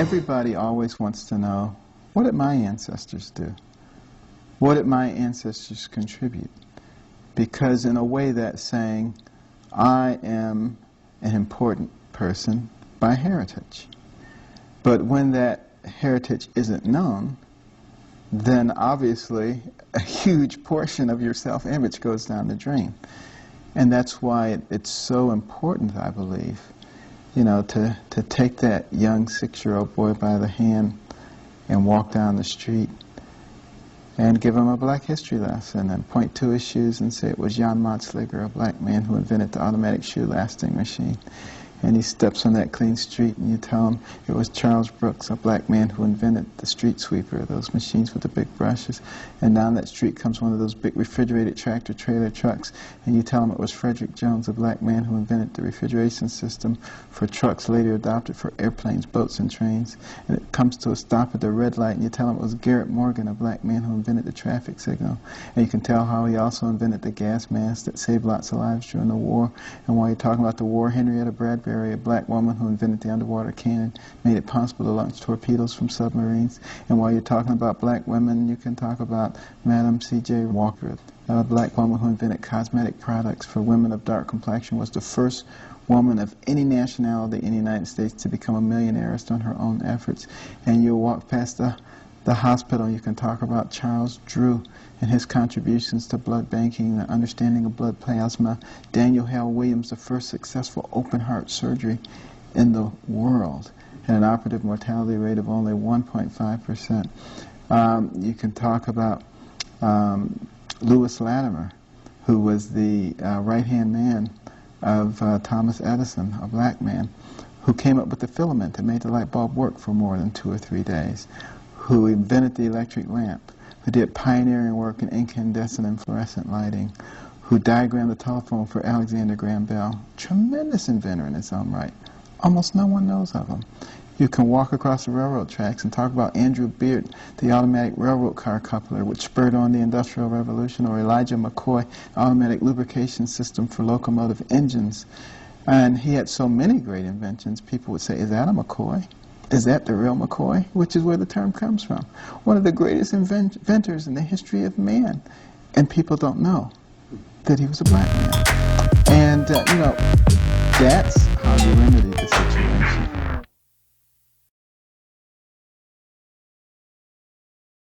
Everybody always wants to know, what did my ancestors do? What did my ancestors contribute? Because in a way that's saying, I am an important person by heritage. But when that heritage isn't known, then obviously a huge portion of your self-image goes down the drain. And that's why it's so important, I believe, you know, to take that young 6-year-old boy by the hand and walk down the street and give him a black history lesson and point to his shoes and say it was Jan Madsliger, a black man who invented the automatic shoe lasting machine. And he steps on that clean street and you tell him it was Charles Brooks, a black man who invented the street sweeper, those machines with the big brushes. And down that street comes one of those big refrigerated tractor trailer trucks and you tell him it was Frederick Jones, a black man who invented the refrigeration system for trucks later adopted for airplanes, boats, and trains. And it comes to a stop at the red light and you tell him it was Garrett Morgan, a black man who invented the traffic signal. And you can tell how he also invented the gas mask that saved lots of lives during the war. And while you're talking about the war, Henrietta Bradbury, a black woman who invented the underwater cannon, made it possible to launch torpedoes from submarines. And while you're talking about black women, you can talk about Madam C.J. Walker, a black woman who invented cosmetic products for women of dark complexion, was the first woman of any nationality in the United States to become a millionairist on her own efforts. And you'll walk past the hospital, you can talk about Charles Drew and his contributions to blood banking, the understanding of blood plasma. Daniel Hale Williams, the first successful open heart surgery in the world, and an operative mortality rate of only 1.5%. You can talk about Lewis Latimer, who was the right-hand man of Thomas Edison, a black man, who came up with the filament that made the light bulb work for more than 2 or 3 days, who invented the electric lamp, who did pioneering work in incandescent and fluorescent lighting, who diagrammed the telephone for Alexander Graham Bell. Tremendous inventor in his own right. Almost no one knows of him. You can walk across the railroad tracks and talk about Andrew Beard, the automatic railroad car coupler, which spurred on the Industrial Revolution, or Elijah McCoy, automatic lubrication system for locomotive engines. And he had so many great inventions, people would say, is that a McCoy? Is that the real McCoy? Which is where the term comes from. One of the greatest inventors in the history of man. And people don't know that he was a black man. And, you know, that's how you remedy the situation.